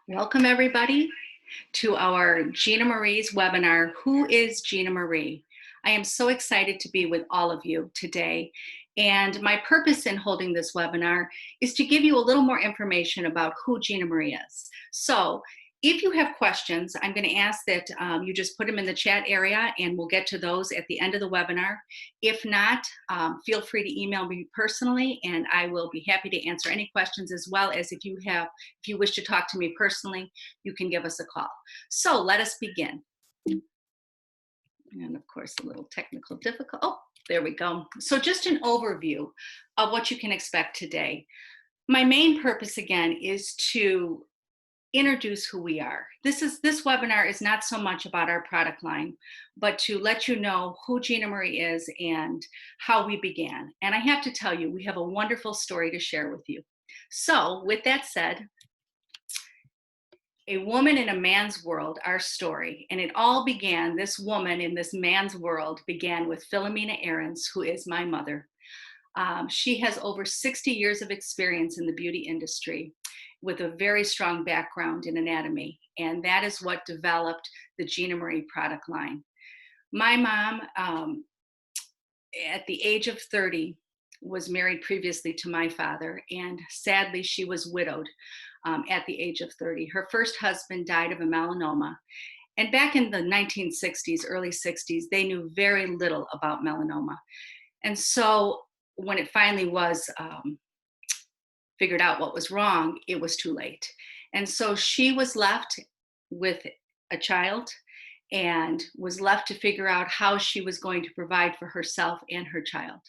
Welcome everybody to our Gina Marie's webinar, Who is Gina Marie? I am so excited to be with all of you today. And my purpose in holding this webinar is to give you a little more information about who Gina Marie is. So if you have questions, I'm going to ask that you just put them in the chat area and we'll get to those at the end of the webinar. If not, feel free to email me personally and I will be happy to answer any questions, as well as if you wish to talk to me personally, you can give us a call. So let us begin. And of course, a little technical difficult. Oh, there we go. So just an overview of what you can expect today. My main purpose, again, is to introduce who we are. This webinar is not so much about our product line, but to let you know who Gina Marie is and how we began. And I have to tell you, we have a wonderful story to share with you. So with that said, A Woman in a Man's World, our story. And it all began, this woman in this man's world began with Philomena Ahrens, who is my mother. She has over 60 years of experience in the beauty industry with a very strong background in anatomy. And that is what developed the Gina Marie product line. My mom, at the age of 30, was married previously to my father, and sadly, she was widowed at the age of 30. Her first husband died of a melanoma. And back in the 1960s, early 60s, they knew very little about melanoma. And so when it finally was figured out what was wrong, it was too late. And so she was left with a child and was left to figure out how she was going to provide for herself and her child.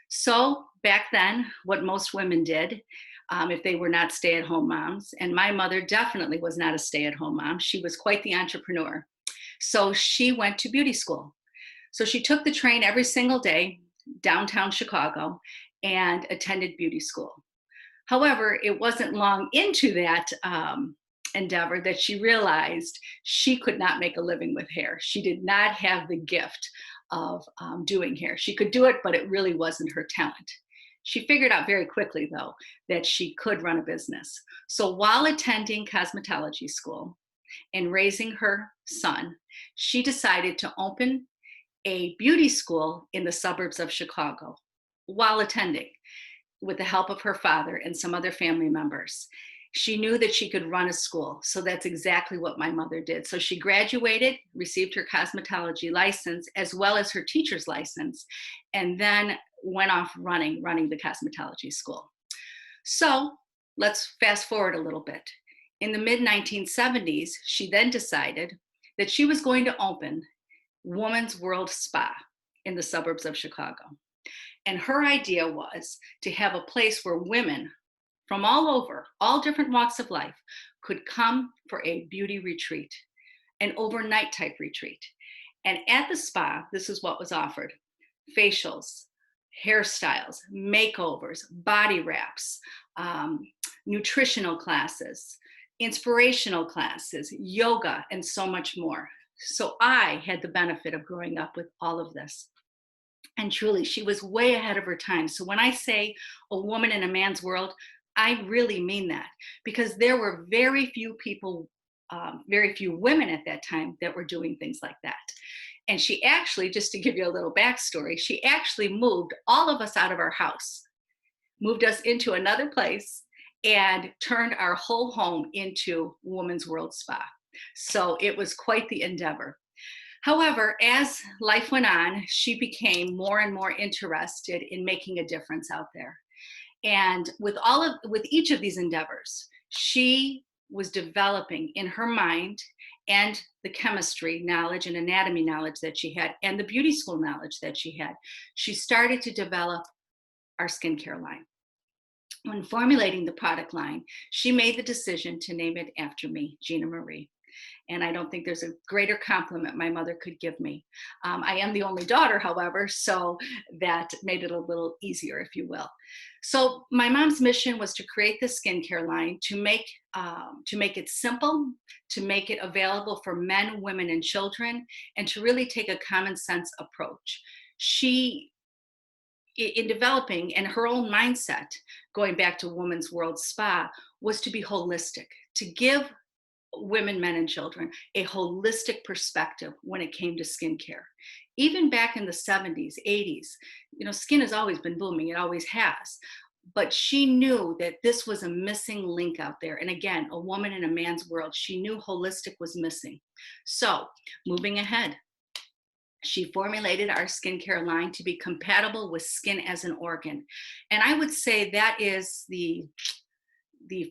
So back then, what most women did, if they were not stay-at-home moms, and my mother definitely was not a stay-at-home mom, she was quite the entrepreneur. So she went to beauty school. So she took the train every single day downtown Chicago and attended beauty school. However, it wasn't long into that endeavor that she realized she could not make a living with hair. She did not have the gift of doing hair. She could do it, but it really wasn't her talent. She figured out very quickly, though, that she could run a business. So while attending cosmetology school and raising her son, she decided to open a beauty school in the suburbs of Chicago while attending, with the help of her father and some other family members. She knew that she could run a school, so that's exactly what my mother did. So she graduated, received her cosmetology license as well as her teacher's license, and then went off running the cosmetology school. So let's fast forward a little bit. In the mid-1970s, she then decided that she was going to open Woman's World Spa in the suburbs of Chicago. And her idea was to have a place where women from all over, all different walks of life, could come for a beauty retreat, an overnight type retreat. And at the spa, this is what was offered: facials, hairstyles, makeovers, body wraps, nutritional classes, inspirational classes, yoga, and so much more. So I had the benefit of growing up with all of this. And truly, she was way ahead of her time. So when I say a woman in a man's world, I really mean that, because there were very few people, very few women at that time that were doing things like that. And she actually, just to give you a little backstory, she actually moved all of us out of our house, moved us into another place, and turned our whole home into Woman's World Spa. So it was quite the endeavor. However, as life went on, she became more and more interested in making a difference out there. And with each of these endeavors, she was developing in her mind and the chemistry knowledge and anatomy knowledge that she had and the beauty school knowledge that she had, she started to develop our skincare line. When formulating the product line, she made the decision to name it after me, Gina Marie. And I don't think there's a greater compliment my mother could give me. I am the only daughter, however, so that made it a little easier, if you will. So my mom's mission was to create the skincare line, to make it simple, to make it available for men, women, and children, and to really take a common sense approach. She, in developing, and her own mindset, going back to Woman's World Spa, was to be holistic, to give women, men, and children, a holistic perspective when it came to skincare. Even back in the 70s, 80s, skin has always been booming, it always has. But she knew that this was a missing link out there. And again, a woman in a man's world, she knew holistic was missing. So, moving ahead, she formulated our skincare line to be compatible with skin as an organ. And I would say that is the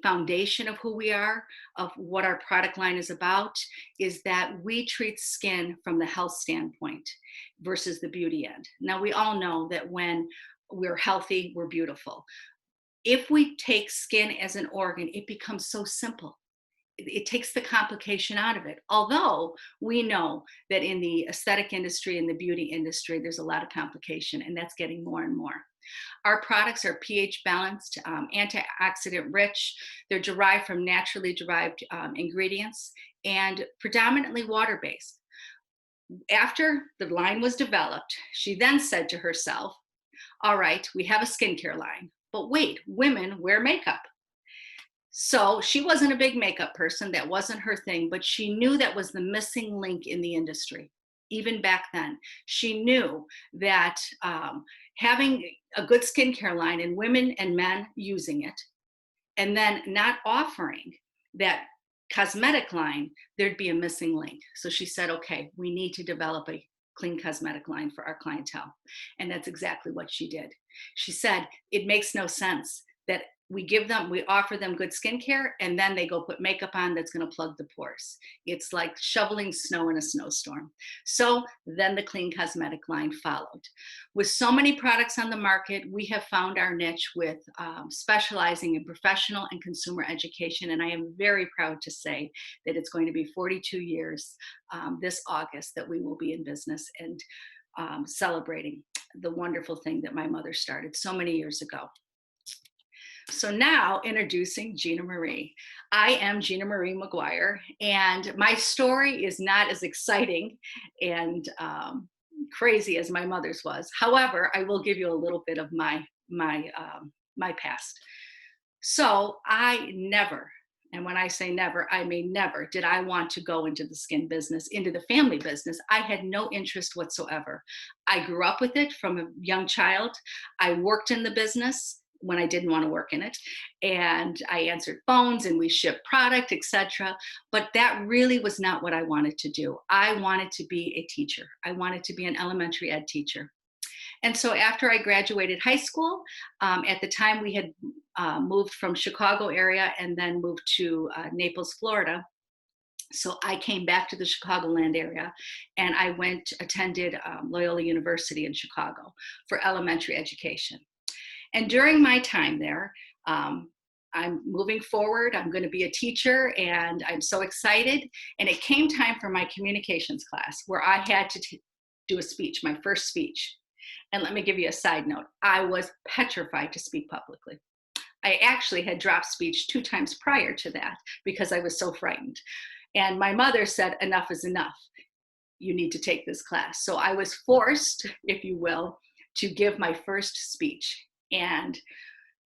foundation of who we are, of what our product line is about, is that we treat skin from the health standpoint versus the beauty end. Now, we all know that when we're healthy, we're beautiful. If we take skin as an organ, it becomes so simple. It takes the complication out of it. Although we know that in the aesthetic industry and the beauty industry, there's a lot of complication, and that's getting more and more. Our products are pH balanced, antioxidant rich. They're derived from naturally derived ingredients and predominantly water based. After the line was developed, she then said to herself, all right, we have a skincare line, but wait, women wear makeup. So she wasn't a big makeup person. That wasn't her thing, but she knew that was the missing link in the industry. Even back then, she knew that having a good skincare line and women and men using it, and then not offering that cosmetic line, there'd be a missing link. So she said, okay, we need to develop a clean cosmetic line for our clientele. And that's exactly what she did. She said, it makes no sense that we offer them good skincare, and then they go put makeup on that's going to plug the pores. It's like shoveling snow in a snowstorm. So then the clean cosmetic line followed. With so many products on the market, we have found our niche with specializing in professional and consumer education. And I am very proud to say that it's going to be 42 years this August that we will be in business and celebrating the wonderful thing that my mother started so many years ago. So now introducing Gina Marie. I am Gina Marie McGuire, and my story is not as exciting and crazy as my mother's was. However, I will give you a little bit of my past. So I never, and when I say never, I mean never, did I want to go into the skin business, into the family business. I had no interest whatsoever. I grew up with it from a young child. I worked in the business when I didn't want to work in it, and I answered phones and we shipped product, etc. But that really was not what I wanted to do. I wanted to be a teacher. I wanted to be an elementary ed teacher. And so after I graduated high school, at the time we had moved from Chicago area and then moved to Naples, Florida. So I came back to the Chicagoland area, and I attended Loyola University in Chicago for elementary education. And during my time there, I'm moving forward. I'm going to be a teacher, and I'm so excited. And it came time for my communications class, where I had to do a speech, my first speech. And let me give you a side note. I was petrified to speak publicly. I actually had dropped speech 2 times prior to that because I was so frightened. And my mother said, enough is enough. You need to take this class. So I was forced, if you will, to give my first speech. And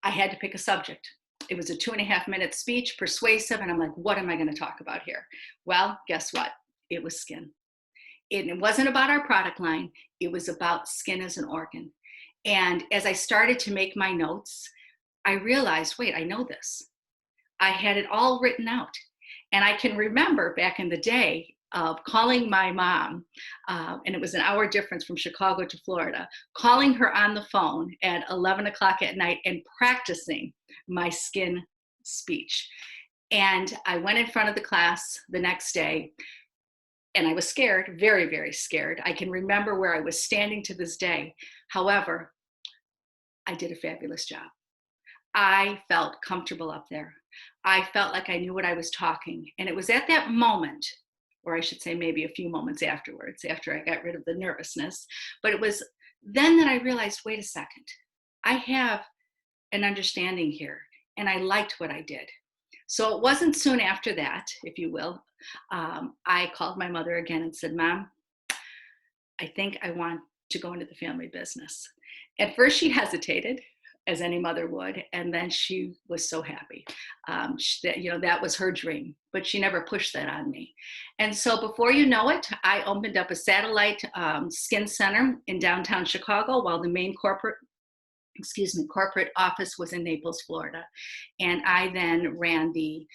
I had to pick a subject. It was a 2.5-minute speech, persuasive, and I'm like, what am I going to talk about here? Well, guess what? It was skin. It wasn't about our product line. It was about skin as an organ. And as I started to make my notes, I realized, wait, I know this. I had it all written out. And I can remember back in the day of calling my mom, and it was an hour difference from Chicago to Florida, calling her on the phone at 11 o'clock at night and practicing my skin speech. And I went in front of the class the next day, and I was scared, very, very scared. I can remember where I was standing to this day. However, I did a fabulous job. I felt comfortable up there. I felt like I knew what I was talking. And it was at that moment, or I should say maybe a few moments afterwards, after I got rid of the nervousness. But it was then that I realized, wait a second, I have an understanding here, and I liked what I did. So it wasn't soon after that, if you will, I called my mother again and said, Mom, I think I want to go into the family business. At first she hesitated. as any mother would. And then she was so happy that, that was her dream, but she never pushed that on me. And so before you know it, I opened up a satellite skin center in downtown Chicago while the main corporate office was in Naples, Florida. And I then ran the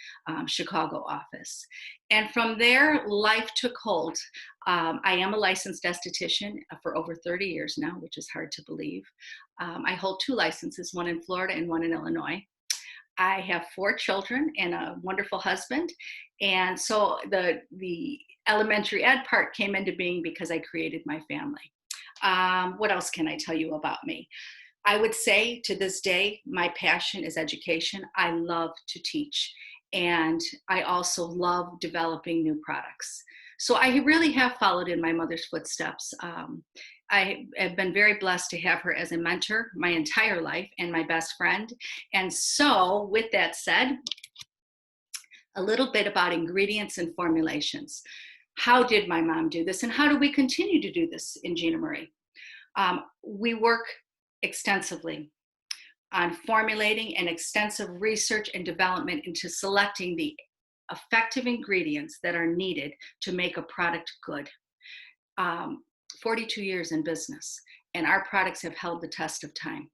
Chicago office. And from there, life took hold. I am a licensed esthetician for over 30 years now, which is hard to believe. I hold 2 licenses, one in Florida and one in Illinois. I have 4 children and a wonderful husband. And so the elementary ed part came into being because I created my family. What else can I tell you about me? I would say to this day, my passion is education. I love to teach, and I also love developing new products. So I really have followed in my mother's footsteps. I have been very blessed to have her as a mentor my entire life and my best friend. And so with that said, a little bit about ingredients and formulations. How did my mom do this, and how do we continue to do this in GINAMARIE? We work extensively on formulating and extensive research and development into selecting the effective ingredients that are needed to make a product good. 42 years in business, and our products have held the test of time.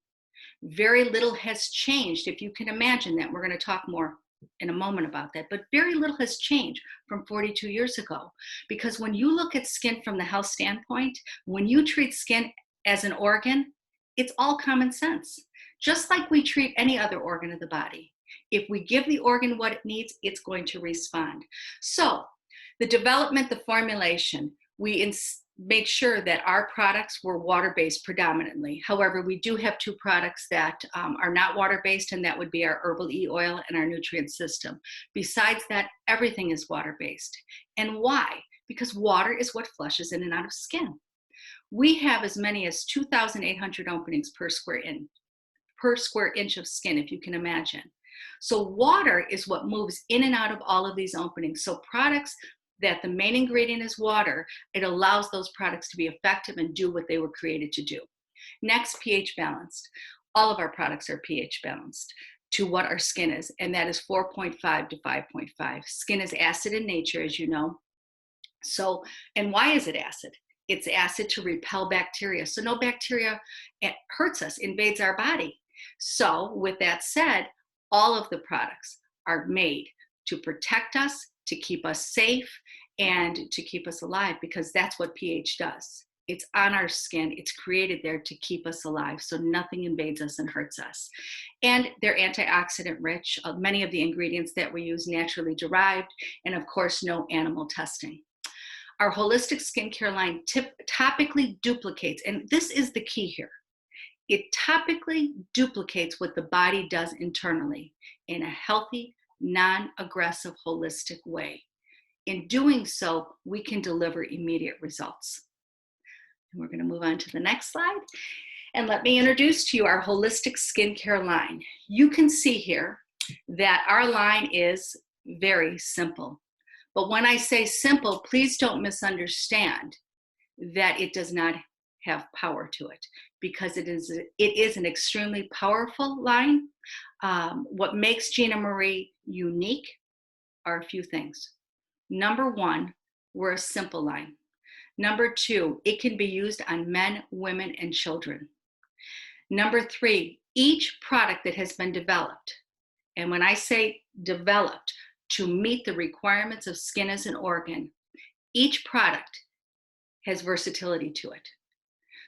Very little has changed, if you can imagine that. We're going to talk more in a moment about that, but very little has changed from 42 years ago. Because when you look at skin from the health standpoint, when you treat skin as an organ, it's all common sense. Just like we treat any other organ of the body. If we give the organ what it needs, it's going to respond. So the development, the formulation, we made sure that our products were water-based predominantly. However, we do have 2 products that are not water-based, and that would be our herbal e-oil and our nutrient system. Besides that, everything is water-based. And why? Because water is what flushes in and out of skin. We have as many as 2,800 openings per square inch of skin, if you can imagine. So water is what moves in and out of all of these openings. So products that the main ingredient is water, it allows those products to be effective and do what they were created to do. Next, pH balanced. All of our products are pH balanced to what our skin is, and that is 4.5 to 5.5. Skin is acid in nature, as you know. So, and why is it acid? It's acid to repel bacteria. So no bacteria hurts us, invades our body. So with that said, all of the products are made to protect us, to keep us safe, and to keep us alive, because that's what pH does. It's on our skin. It's created there to keep us alive, so nothing invades us and hurts us. And they're antioxidant rich. Many of the ingredients that we use naturally derived, and of course, no animal testing. Our holistic skincare line topically duplicates, and this is the key here. It topically duplicates what the body does internally in a healthy, non-aggressive, holistic way. In doing so, we can deliver immediate results. And we're going to move on to the next slide. And let me introduce to you our holistic skincare line. You can see here that our line is very simple. But when I say simple, please don't misunderstand that it does not have power to it, because it is an extremely powerful line. What makes GINAMARIE unique are a few things. Number 1, we're a simple line. Number 2, it can be used on men, women, and children. Number 3, each product that has been developed, and when I say developed, to meet the requirements of skin as an organ, each product has versatility to it.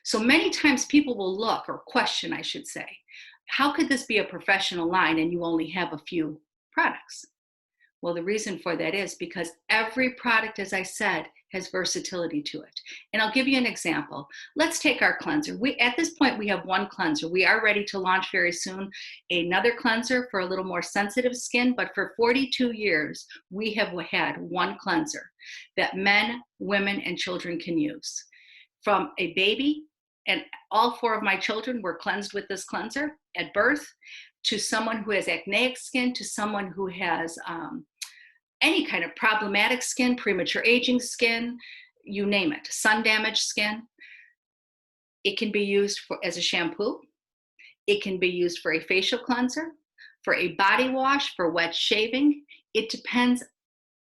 So many times people will look, or question, I should say, how could this be a professional line and you only have a few products? Well, the reason for that is because every product, as I said, has versatility to it. And I'll give you an example. Let's take our cleanser. At this point, we have 1 cleanser. We are ready to launch very soon another cleanser for a little more sensitive skin, but for 42 years, we have had 1 cleanser that men, women, and children can use. From a baby, and all 4 of my children were cleansed with this cleanser at birth, to someone who has acneic skin, to someone who has any kind of problematic skin, premature aging skin, you name it, sun damaged skin. It can be used as a shampoo. It can be used for a facial cleanser, for a body wash, for wet shaving. It depends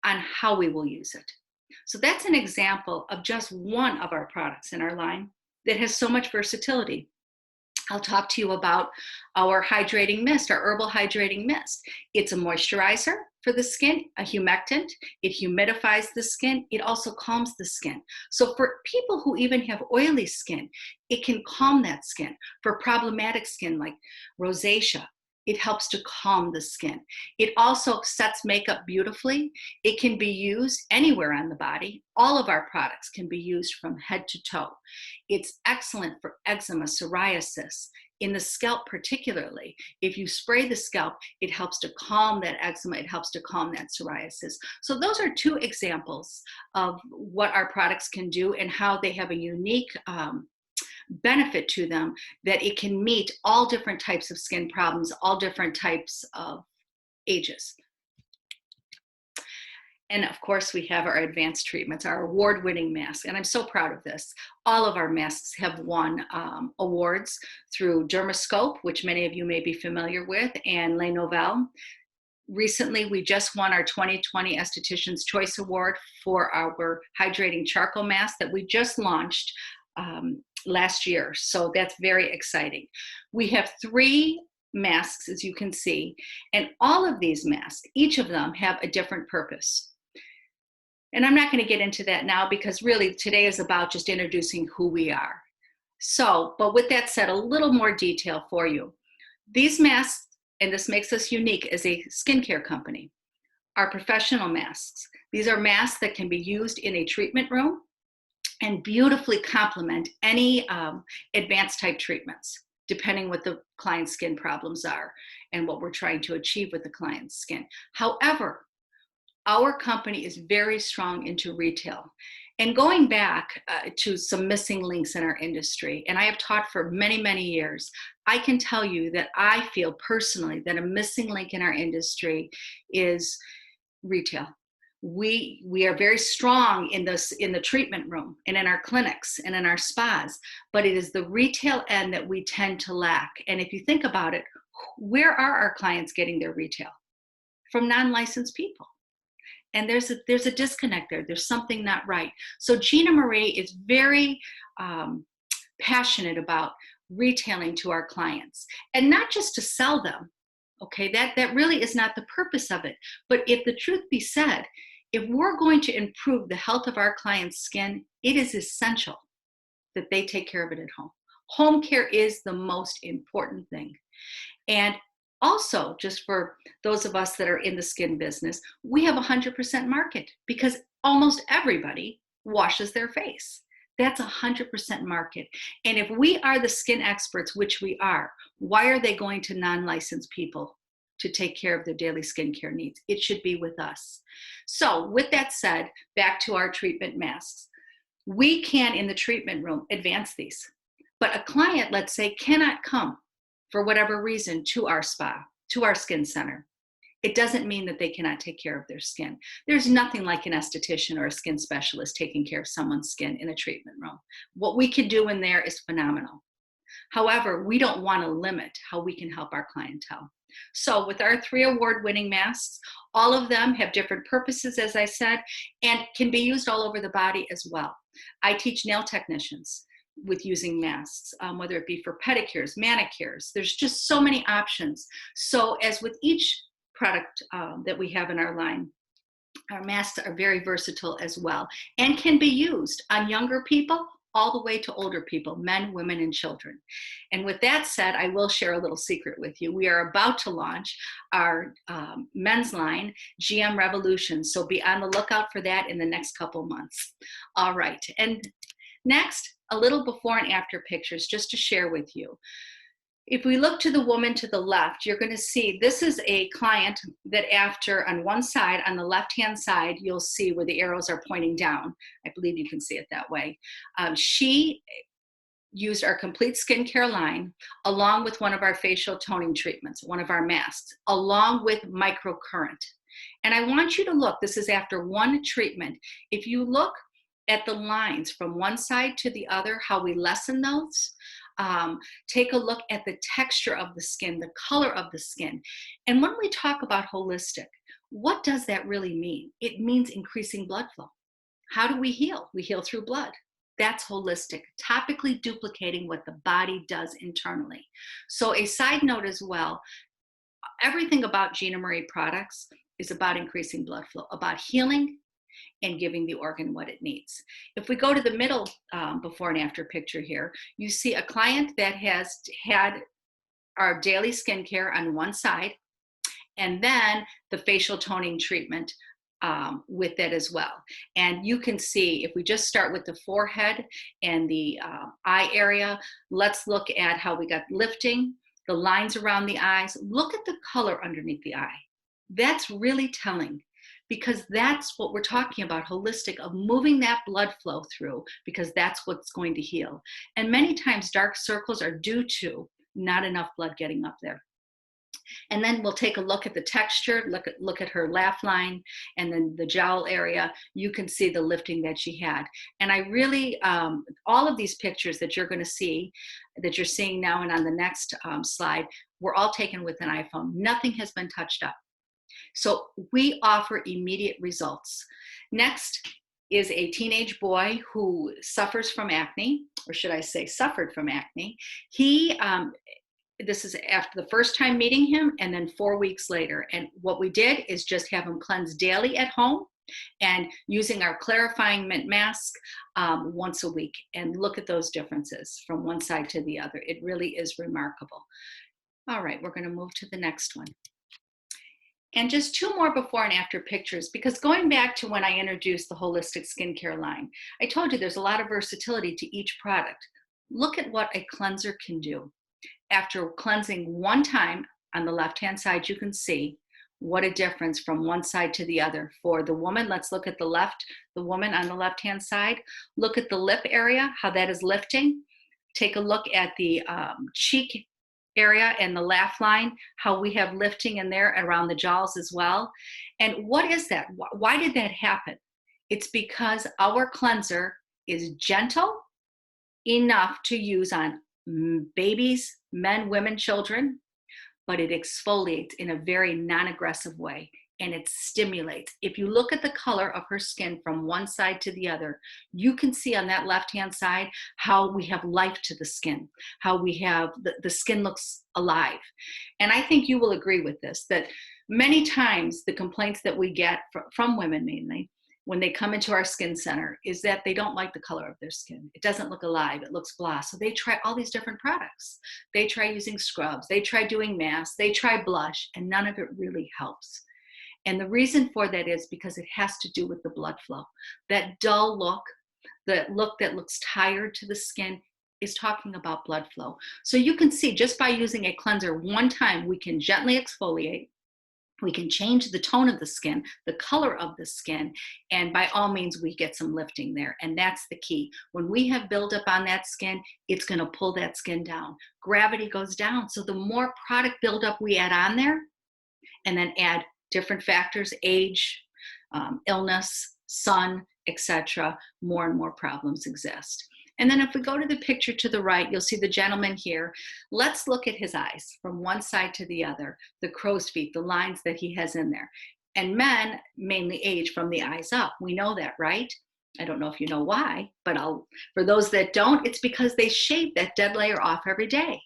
on how we will use it. So that's an example of just one of our products in our line that has so much versatility. I'll talk to you about our hydrating mist, our herbal hydrating mist. It's a moisturizer for the skin, a humectant. It humidifies the skin. It also calms the skin. So for people who even have oily skin, it can calm that skin. For problematic skin like rosacea, it helps to calm the skin. It also sets makeup beautifully. It can be used anywhere on the body. All of our products can be used from head to toe. It's excellent for eczema, psoriasis, in the scalp particularly. If you spray the scalp, it helps to calm that eczema. It helps to calm that psoriasis. So those are two examples of what our products can do and how they have a unique benefit to them, that it can meet all different types of skin problems, all different types of ages. And of course, we have our advanced treatments, our award-winning masks, and I'm so proud of this. All of our masks have won awards through Dermoscope, which many of you may be familiar with, and Les Nouvelles. Recently, we just won our 2020 Estheticians Choice Award for our hydrating charcoal mask that we just launched last year. So that's very exciting. We have 3 masks, as you can see, and all of these masks, each of them have a different purpose. And I'm not going to get into that now because really today is about just introducing who we are. So, but with that said, a little more detail for you. These masks, and this makes us unique as a skincare company, are professional masks. These are masks that can be used in a treatment room and beautifully complement any advanced type treatments, depending what the client's skin problems are and what we're trying to achieve with the client's skin. However, our company is very strong into retail. And going back to some missing links in our industry, and I have taught for many, many years, I can tell you that I feel personally that a missing link in our industry is retail. We are very strong in the treatment room and in our clinics and in our spas, but it is the retail end that we tend to lack. And if you think about it, where are our clients getting their retail? From non-licensed people. And there's a disconnect there. There's something not right. So Gina Marie is very passionate about retailing to our clients, and not just to sell them. Okay, that really is not the purpose of it. But if the truth be said, if we're going to improve the health of our client's skin, it is essential that they take care of it at home. Home care is the most important thing. And also, just for those of us that are in the skin business, we have 100% market because almost everybody washes their face. That's 100% market. And if we are the skin experts, which we are, why are they going to non-licensed people to take care of their daily skincare needs? It should be with us. So with that said, back to our treatment masks. We can, in the treatment room, advance these. But a client, let's say, cannot come for whatever reason to our spa, to our skin center. It doesn't mean that they cannot take care of their skin. There's nothing like an esthetician or a skin specialist taking care of someone's skin in a treatment room. What we can do in there is phenomenal. However, we don't want to limit how we can help our clientele. So with our 3 award-winning masks, all of them have different purposes, as I said, and can be used all over the body as well. I teach nail technicians with using masks, whether it be for pedicures, manicures. There's just so many options. So as with each product that we have in our line, our masks are very versatile as well and can be used on younger people all the way to older people, men, women, and children. And with that said, I will share a little secret with you. We are about to launch our men's line, GM Revolution. So be on the lookout for that in the next couple months. All right. And next, a little before and after pictures just to share with you. If we look to the woman to the left, you're going to see this is a client that after on one side, on the left-hand side, you'll see where the arrows are pointing down. I believe you can see it that way. She used our complete skincare line along with one of our facial toning treatments, one of our masks, along with microcurrent. And I want you to look, this is after one treatment. If you look at the lines from one side to the other, how we lessen those, Take a look at the texture of the skin, the color of the skin. And when we talk about holistic, what does that really mean? It means increasing blood flow. How do we heal? We heal through blood. That's holistic, topically duplicating what the body does internally. So a side note as well, everything about Gina Marie products is about increasing blood flow, about healing and giving the organ what it needs. If we go to the middle before and after picture here, you see a client that has had our daily skincare on one side, and then the facial toning treatment with it as well. And you can see, if we just start with the forehead and the eye area, let's look at how we got lifting, the lines around the eyes. Look at the color underneath the eye. That's really telling, because that's what we're talking about, holistic, of moving that blood flow through, because that's what's going to heal. And many times dark circles are due to not enough blood getting up there. And then we'll take a look at the texture, look at her laugh line, and then the jowl area. You can see the lifting that she had. And I really, all of these pictures that you're going to see, that you're seeing now and on the next slide, were all taken with an iPhone. Nothing has been touched up. So we offer immediate results. Next is a teenage boy who suffers from acne, or should I say suffered from acne. This is after the first time meeting him, and then 4 weeks later. And what we did is just have him cleanse daily at home and using our clarifying mint mask once a week. And look at those differences from one side to the other. It really is remarkable. All right, we're going to move to the next one. And just 2 more before and after pictures, because going back to when I introduced the holistic skincare line, I told you there's a lot of versatility to each product. Look at what a cleanser can do. After cleansing one time on the left-hand side, you can see what a difference from one side to the other. For the woman, let's look at the woman on the left-hand side. Look at the lip area, how that is lifting. Take a look at the cheek area and the laugh line, how we have lifting in there around the jowls as well. And what is that? Why did that happen? It's because our cleanser is gentle enough to use on babies, men, women, children, but it exfoliates in a very non-aggressive way, and it stimulates. If you look at the color of her skin from one side to the other, you can see on that left-hand side how we have life to the skin, how we have, the skin looks alive. And I think you will agree with this, that many times the complaints that we get from women mainly, when they come into our skin center, is that they don't like the color of their skin. It doesn't look alive, it looks blah. So they try all these different products. They try using scrubs, they try doing masks, they try blush, and none of it really helps. And the reason for that is because it has to do with the blood flow. That dull look, the look that looks tired to the skin, is talking about blood flow. So you can see, just by using a cleanser one time, we can gently exfoliate. We can change the tone of the skin, the color of the skin, and by all means, we get some lifting there. And that's the key. When we have buildup on that skin, it's going to pull that skin down. Gravity goes down. So the more product buildup we add on there, and then add different factors, age, illness, sun, etc., more and more problems exist. And then if we go to the picture to the right, you'll see the gentleman here. Let's look at his eyes from one side to the other, the crow's feet, the lines that he has in there. And men mainly age from the eyes up. We know that, right? I don't know if you know why, but for those that don't, it's because they shave that dead layer off every day.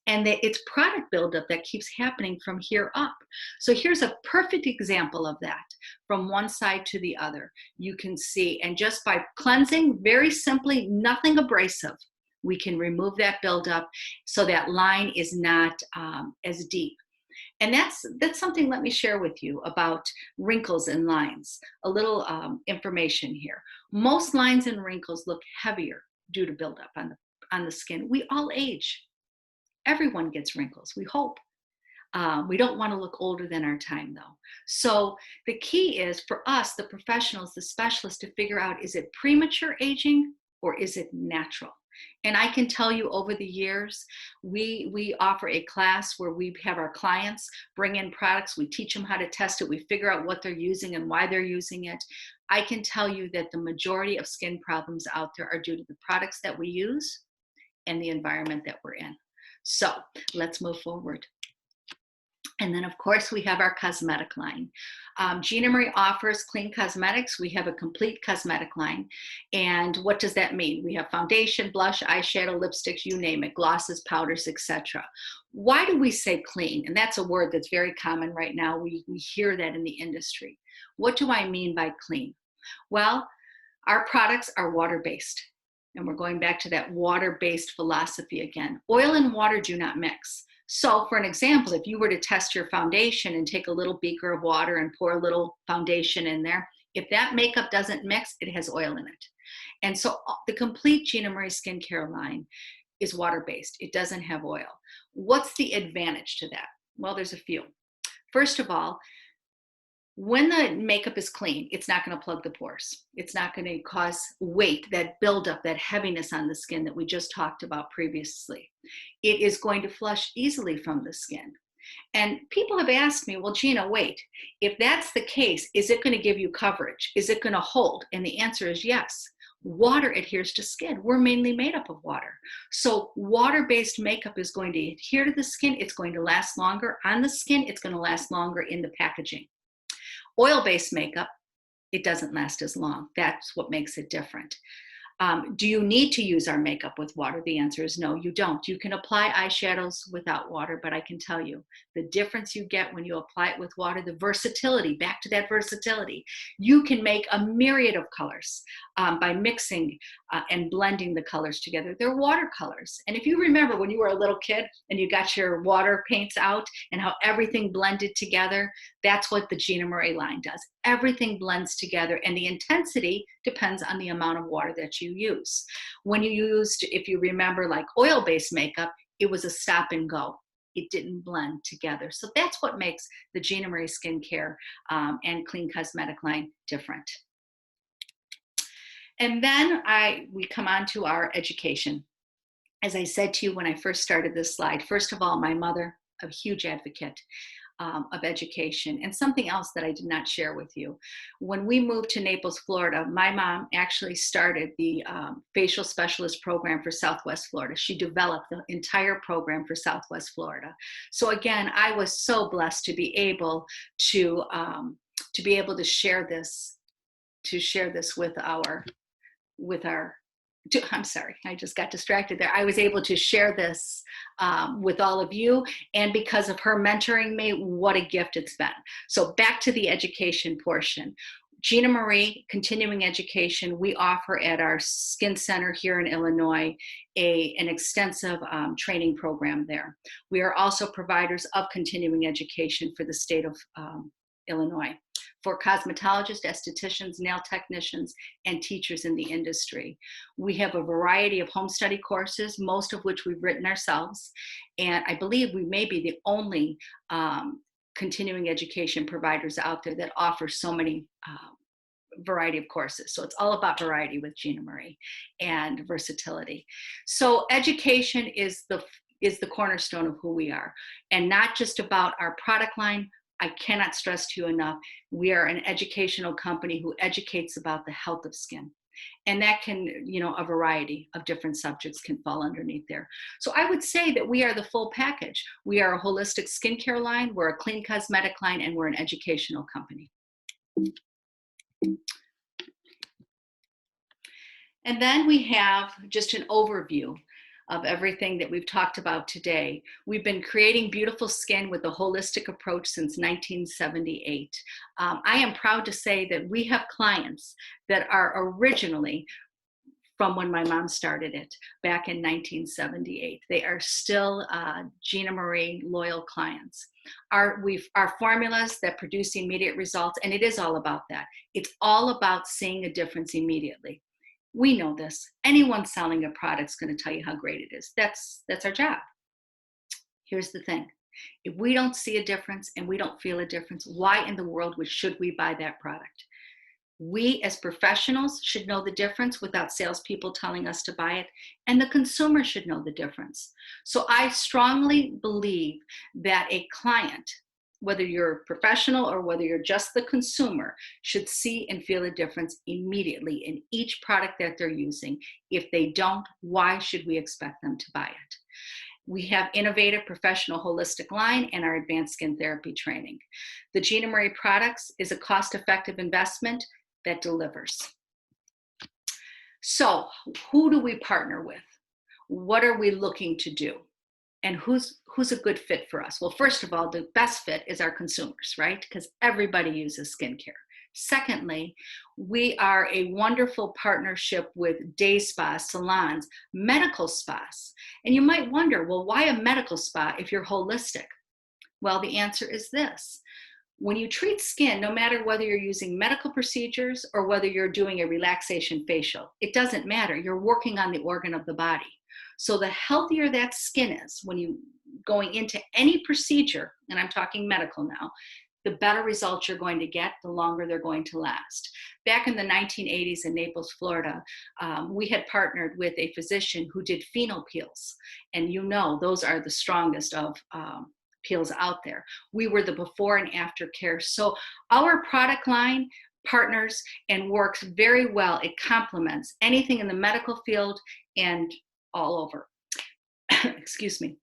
And it's product buildup that keeps happening from here up. So here's a perfect example of that from one side to the other. You can see, and just by cleansing, very simply, nothing abrasive, we can remove that buildup so that line is not as deep. And that's something, let me share with you about wrinkles and lines. A little information here. Most lines and wrinkles look heavier due to buildup on the skin. We all age. Everyone gets wrinkles, we hope. We don't want to look older than our time, though. So the key is for us, the professionals, the specialists, to figure out, is it premature aging or is it natural? And I can tell you, over the years, we offer a class where we have our clients bring in products. We teach them how to test it. We figure out what they're using and why they're using it. I can tell you that the majority of skin problems out there are due to the products that we use and the environment that we're in. So let's move forward. And then, of course, we have our cosmetic line. Gina Marie offers clean cosmetics. We have a complete cosmetic line. And what does that mean? We have foundation, blush, eyeshadow, lipsticks, you name it, glosses, powders, etc. Why do we say clean? And that's a word that's very common right now. We hear that in the industry. What do I mean by clean? Well, our products are water-based. And we're going back to that water-based philosophy again. Oil and water do not mix. So for an example, if you were to test your foundation and take a little beaker of water and pour a little foundation in there, if that makeup doesn't mix, it has oil in it. And so the complete Gina Marie skincare line is water-based. It doesn't have oil. What's the advantage to that? Well, there's a few. First of all, when the makeup is clean, it's not going to plug the pores. It's not going to cause weight, that buildup, that heaviness on the skin that we just talked about previously. It is going to flush easily from the skin. And people have asked me, well, Gina, wait, if that's the case, is it going to give you coverage? Is it going to hold? And the answer is yes. Water adheres to skin. We're mainly made up of water. So water-based makeup is going to adhere to the skin. It's going to last longer on the skin. It's going to last longer in the packaging. Oil-based makeup, it doesn't last as long. That's what makes it different. Do you need to use our makeup with water? The answer is no, you don't. You can apply eyeshadows without water, but I can tell you the difference you get when you apply it with water, the versatility, back to that versatility. You can make a myriad of colors by mixing and blending the colors together. They're watercolors. And if you remember when you were a little kid and you got your water paints out and how everything blended together, that's what the Gina Marie line does. Everything blends together, and the intensity depends on the amount of water that you use. When you used, if you remember, like oil-based makeup, it was a stop and go. It didn't blend together. So that's what makes the Gina Marie skincare and clean cosmetic line different. And then we come on to our education. As I said to you when I first started this slide, first of all, my mother, a huge advocate of education. And something else that I did not share with you. When we moved to Naples, Florida, my mom actually started the facial specialist program for Southwest Florida. She developed the entire program for Southwest Florida. So again, I was so blessed to be able to share this I'm sorry, I just got distracted there. I was able to share this with all of you, and because of her mentoring me, what a gift it's been. So back to the education portion. Gina Marie Continuing Education, we offer at our Skin Center here in Illinois an extensive training program there. We are also providers of continuing education for the state of Illinois, for cosmetologists, estheticians, nail technicians, and teachers in the industry. We have a variety of home study courses, most of which we've written ourselves. And I believe we may be the only continuing education providers out there that offer so many variety of courses. So it's all about variety with Gina Marie and versatility. So education is the cornerstone of who we are, and not just about our product line. I cannot stress to you enough, we are an educational company who educates about the health of skin. And that can, a variety of different subjects can fall underneath there. So I would say that we are the full package. We are a holistic skincare line, we're a clean cosmetic line, and we're an educational company. And then we have just an overview of everything that we've talked about today. We've been creating beautiful skin with a holistic approach since 1978. I am proud to say that we have clients that are originally from when my mom started it back in 1978. They are still Gina Marie loyal clients. Our formulas that produce immediate results, and it is all about that. It's all about seeing a difference immediately. We know this. Anyone selling a product is going to tell you how great it is. That's our job. Here's the thing. If we don't see a difference and we don't feel a difference, why in the world should we buy that product? We as professionals should know the difference without salespeople telling us to buy it, and the consumer should know the difference. So I strongly believe that a client whether you're a professional or whether you're just the consumer, should see and feel a difference immediately in each product that they're using. If they don't, why should we expect them to buy it? We have innovative professional holistic line and our advanced skin therapy training. The GINAMARIE products is a cost-effective investment that delivers. So who do we partner with? What are we looking to do? And who's a good fit for us? Well, first of all, the best fit is our consumers, right? Because everybody uses skincare. Secondly, we are a wonderful partnership with day spas, salons, medical spas. And you might wonder, well, why a medical spa if you're holistic? Well, the answer is this. When you treat skin, no matter whether you're using medical procedures or whether you're doing a relaxation facial, it doesn't matter. You're working on the organ of the body. So the healthier that skin is when you going into any procedure, and I'm talking medical now, the better results you're going to get, the longer they're going to last. Back in the 1980s in Naples, Florida, we had partnered with a physician who did phenol peels. And you know, those are the strongest of peels out there. We were the before and after care. So our product line partners and works very well. It complements anything in the medical field and all over. Excuse me.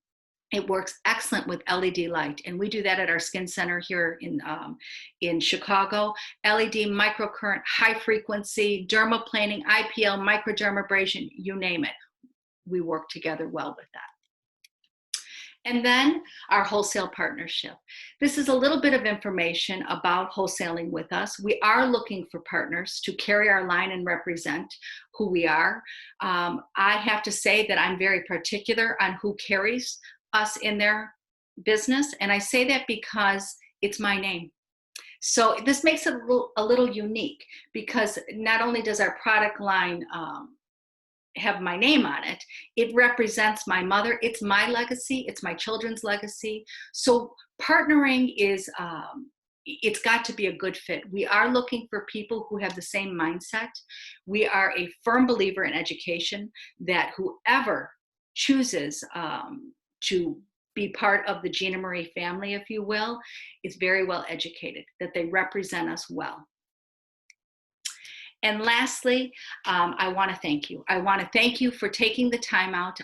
It works excellent with LED light, and we do that at our skin center here in Chicago. LED, microcurrent, high frequency, dermaplaning, IPL, microdermabrasion, you name it. We work together well with that. And then our wholesale partnership. This is a little bit of information about wholesaling with us. We are looking for partners to carry our line and represent who we are. I have to say that I'm very particular on who carries us in their business. And I say that because it's my name. So this makes it a little unique because not only does our product line have my name on it, it represents my mother. It's my legacy. It's my children's legacy. So partnering is, it's got to be a good fit. We are looking for people who have the same mindset. We are a firm believer in education, that whoever chooses to be part of the GINAMARIE family, if you will, is very well educated, that they represent us well. And lastly, I want to thank you. I want to thank you for taking the time out.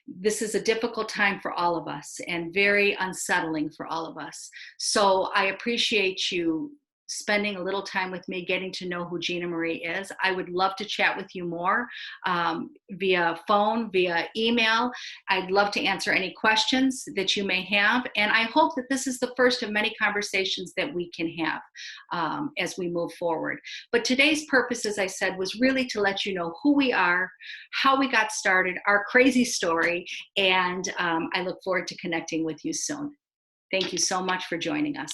This is a difficult time for all of us and very unsettling for all of us. So I appreciate you spending a little time with me, getting to know who GINAMARIE is. I would love to chat with you more via phone, via email. I'd love to answer any questions that you may have. And I hope that this is the first of many conversations that we can have as we move forward. But today's purpose, as I said, was really to let you know who we are, how we got started, our crazy story, and I look forward to connecting with you soon. Thank you so much for joining us.